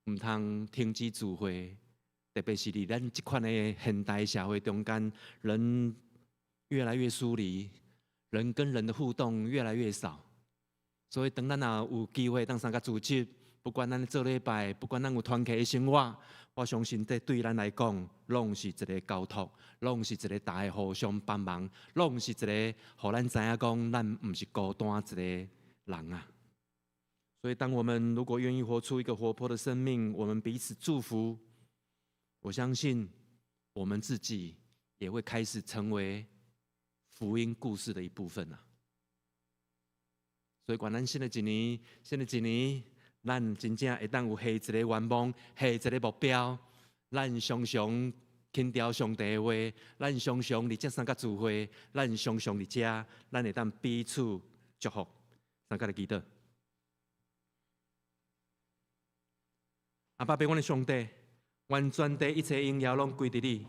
毋通停止聚会，特别是伫咱即款的现代社会中间，人越来越疏离。人跟人的互动越来越少，所以当咱有机会当参加组织，不管咱做礼拜，不管咱有团契的生活，我相信这对咱来讲，拢是一个交托，拢是一个大家互相帮忙，拢是一个，互咱知影讲，咱毋是孤单一个人啊。所以，当我们如果愿意活出一个活泼的生命，我们彼此祝福，我相信我们自己也会开始成为福音故事的一部分啊。所以，管咱新的一年，咱真正会当有下一个愿望，下一个目标。咱常常听调上帝的话，咱常常伫这三角聚会，咱常常伫这，咱会当彼此祝福。三角的祈祷。阿爸，俾阮的上帝，愿全地一切荣耀拢归伫你，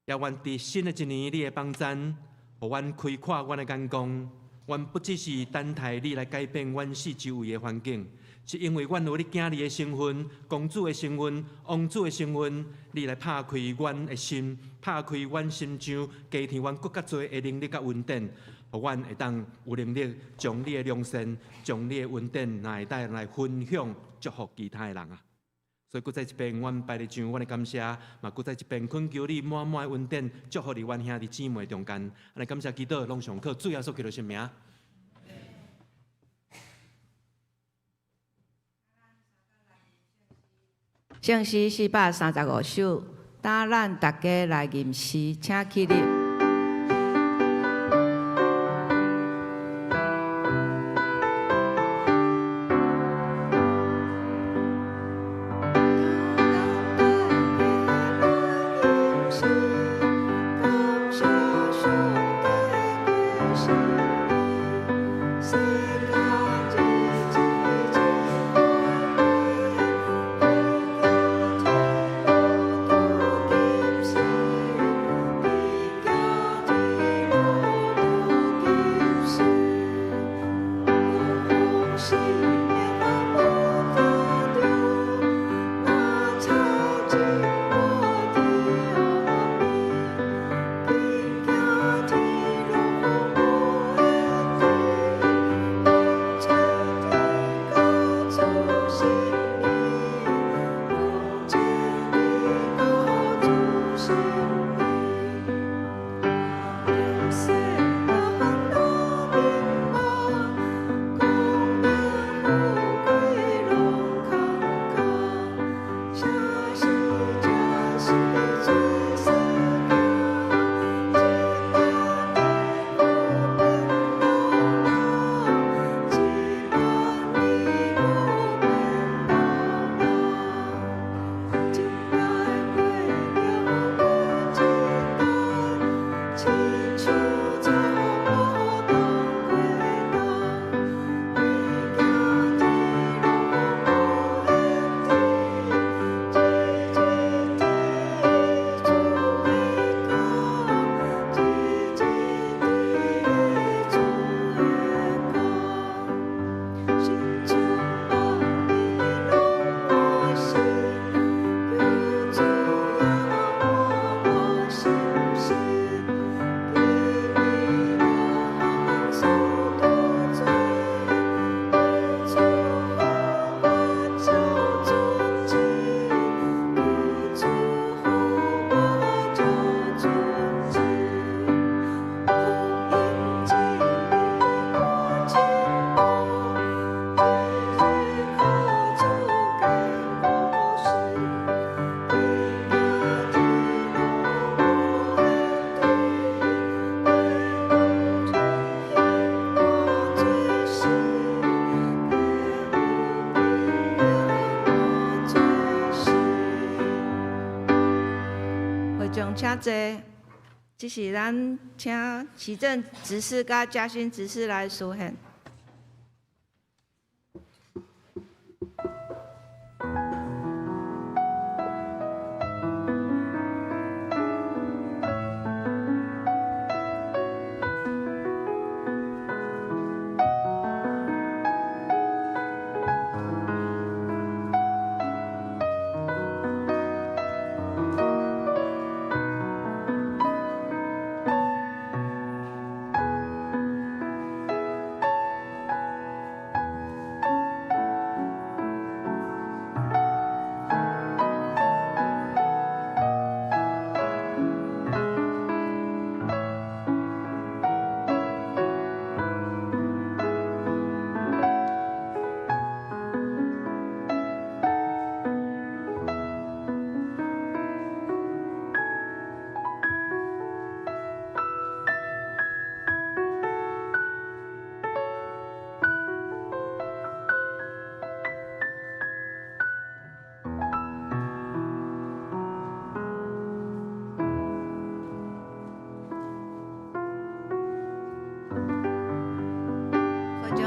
也愿伫新的一年，你的帮赞。互阮开阔阮的眼光，阮不只是等待你来改变阮四周围的环境，是因为阮有你囝儿的身份、公主的身份、王子的身份，你来拍开阮的心，拍开阮心肠，加添阮更较多的能力甲稳定，互阮会当有能力将你的良善、将你的稳定来带来分享、祝福其他的人啊！所以，搁再一遍，阮拜你上阮的感谢，嘛，搁再一遍恳求你满满的稳定，祝福伫阮兄弟姊妹中间。安尼感谢祈祷，拢上靠主耶稣基督圣名。圣诗435首，等咱大家来吟诗，请起立。请坐。这是咱请行政执事甲嘉勋执事来书献。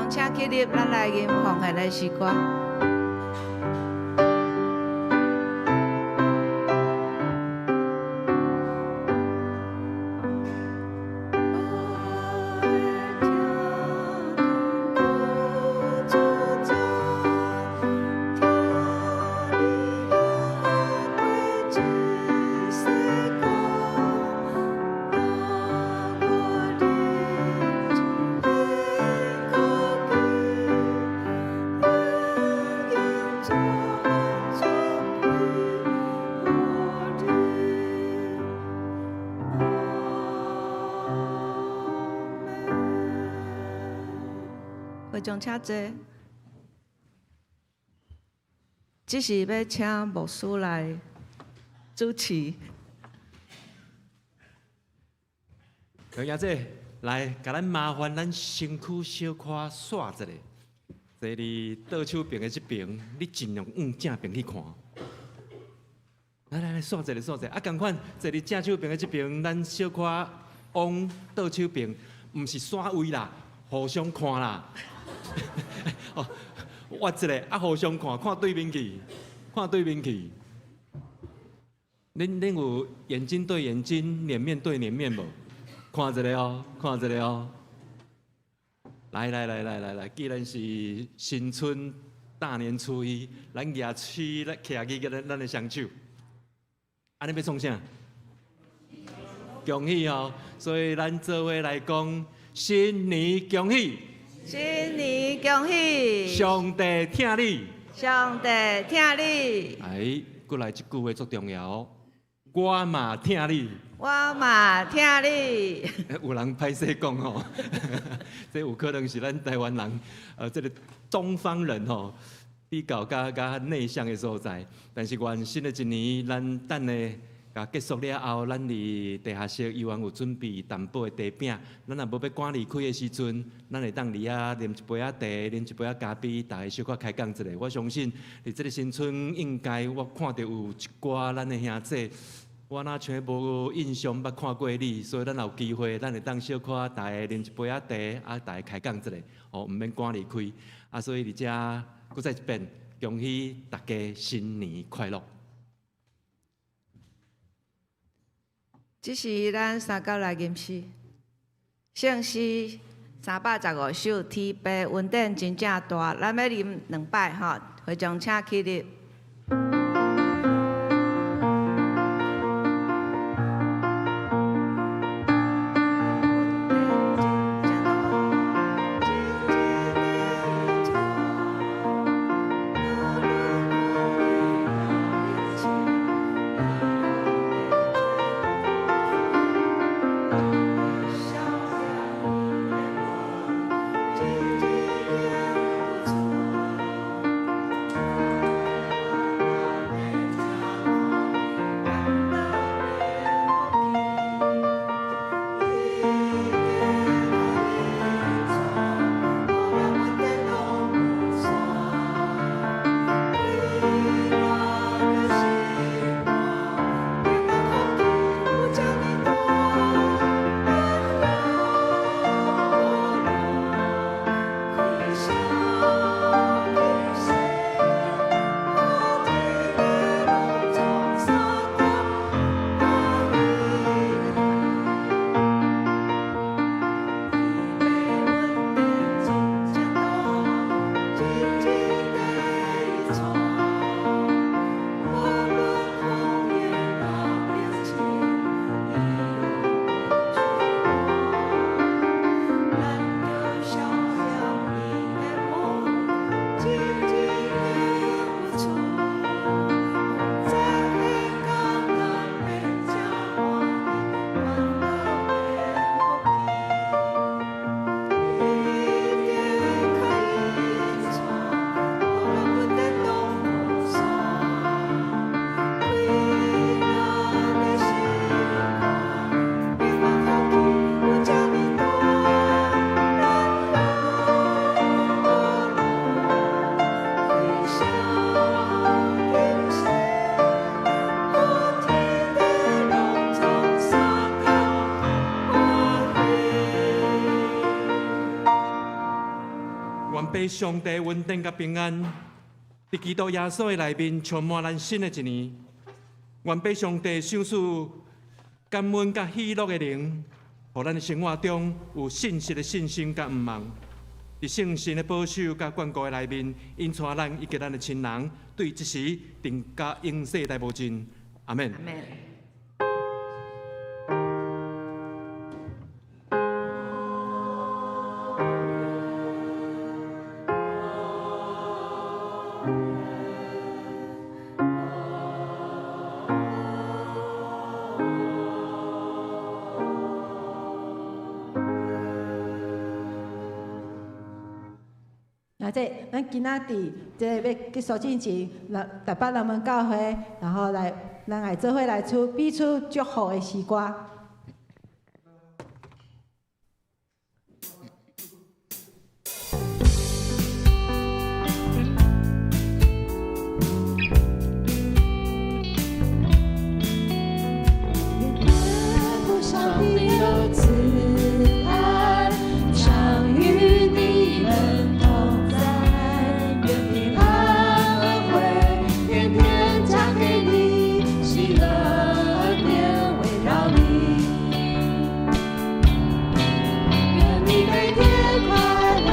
请起立，咱来吟奉献的诗歌。会众请坐。这是要请牧师来主持。杨爷姐，来，甲咱麻烦咱身躯小可刷一下，坐伫倒手边的这边，你尽量往正边去看。来，刷一下，刷一下。啊，共款坐伫正手边的这边，咱小可往倒手边，毋是刷位啦，互相看啦。哦，挖一下，啊，互相看，看对面去，看对面去。恁有眼睛对眼睛，脸面对脸面无？看一下哦，看一下哦。来，既然是新春大年初一，咱举起来徛起咱的双手，安尼要创啥？恭喜哦！所以咱做伙来讲，新年恭喜！新年恭喜！上帝听你！上帝听你！哎，过来一句话足重要哦，我嘛听你。我嘛听你。有人歹势讲吼，这有可能是咱台湾人，这个东方人吼，比较较内向的所在。但是愿新的一年，咱等下甲结束了后，咱伫地下室依然有准备淡薄的茶饼。咱若无要赶离开的时阵，咱会当离啊啉一杯啊茶，啉一杯啊咖啡，大家小可开讲一下。我相信伫这个新春，应该我看到有一寡咱的兄弟。我若像无印象捌看过你，所以咱有机会，咱会当小可大家啉一杯啊茶，啊大家开讲一下，哦，毋免赶离开。啊，所以伫遮佫再一遍，恭喜大家新年快乐！这是咱三角来吟诗，圣诗315首，天白云顶真正大，咱要吟2摆吼，会众请起立。愿被上帝稳定甲平安，伫基督耶稣的内面充满咱新的一年。愿被上帝赏赐感恩甲喜乐的灵，互咱的生活中有信实的信心甲毋忘。伫圣神的保守甲眷顾的内面，引带咱以及咱的亲人，对即时定甲永世代无尽。阿免。阿门。咱今仔日即要结束之前，台北人们教会，然后咱来做伙来彼此祝福的诗歌。上帝的慈爱，常与你们同在。愿平安恩惠天天加给你，喜乐恩典围绕你。愿你每天快乐，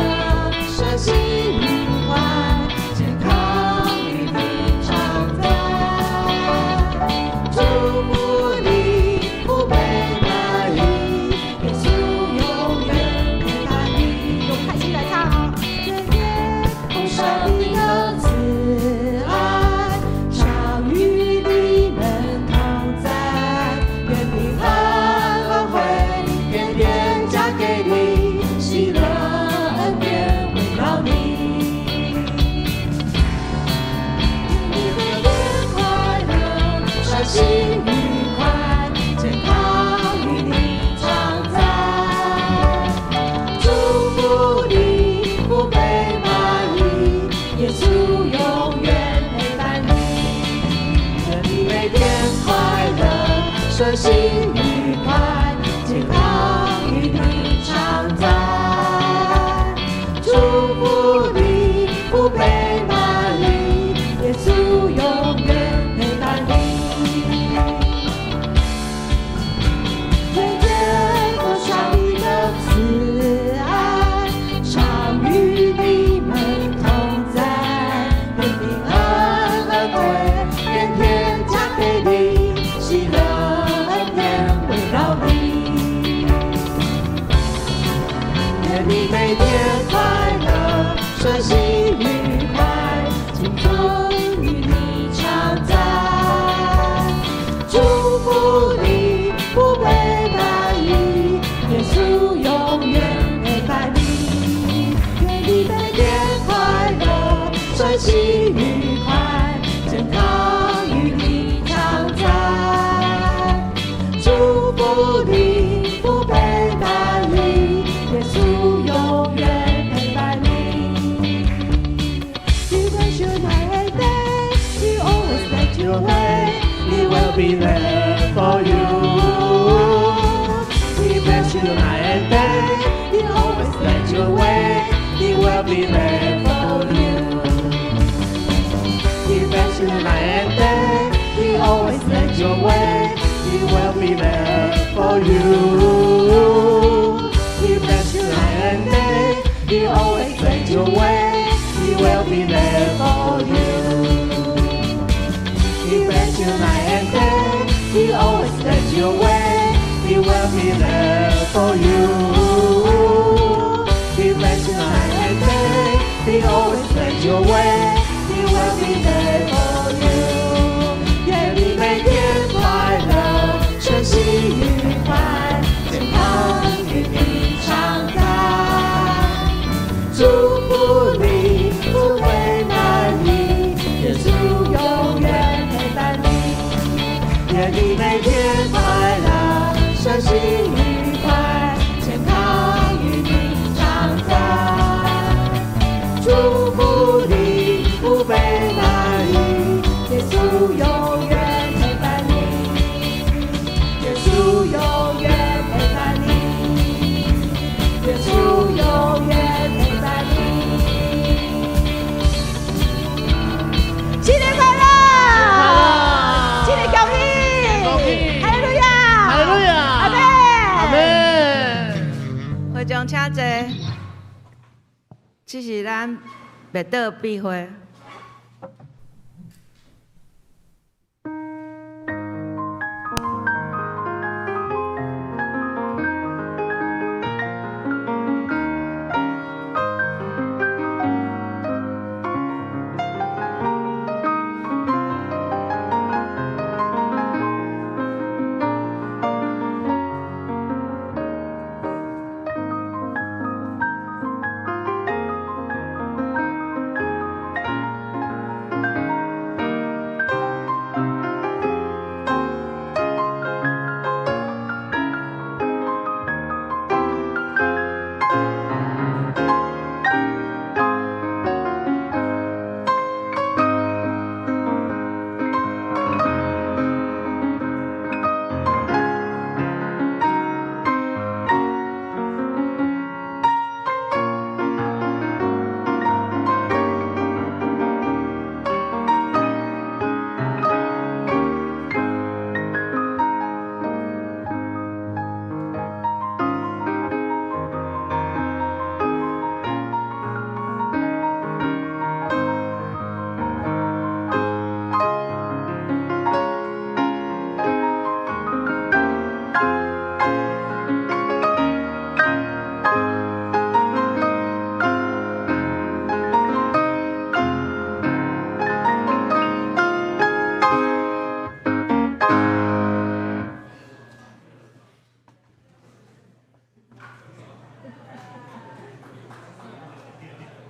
身心愉快，健康与你常在。祝福你不被难移，耶稣永远陪伴你。用开心来唱哦。奉上帝的慈爱，常与你们同在。愿平安恩惠天天加给你，喜乐恩典围绕你。愿你每天快乐，身心愉快，健康与你常在。祝福你不被埋移，耶稣永远陪伴你。愿你每天快乐，身心愉快，健康与你常在。祝福你不被埋移，耶稣永远陪伴你。天天过上帝的慈爱，常与你们同在。愿平安恩惠天天加给你，喜乐恩典围绕你。愿你每天快乐，身心愉快，健康与你常在。祝福你不被埋移，耶稣永远陪伴你。愿你每天快乐，身心愉快，健康与你常在。祝福你不被埋移，耶稣永远陪伴你。You bless your night and day, you always make your way, He will be there for you. He bless you night and day, He always let your way, He will be there for you. He bless you night and day, He always let your way, He will be there for you. He bless you night and day, He always let your way, He will be there for you. He bless you night and day, He always let your way, He will be there for you. He bless you night and day, He always let your way, He will be there for you. 愿你每天快乐，身心愉快，健康与你常在。祝福你不会难移，耶稣永远陪伴你。愿你每天快乐，身心愉快，健康与你常在。祝福你不被难移，耶稣永远陪伴你。耶稣永远陪伴你，耶稣永远陪伴你。这是咱灭岛闭会。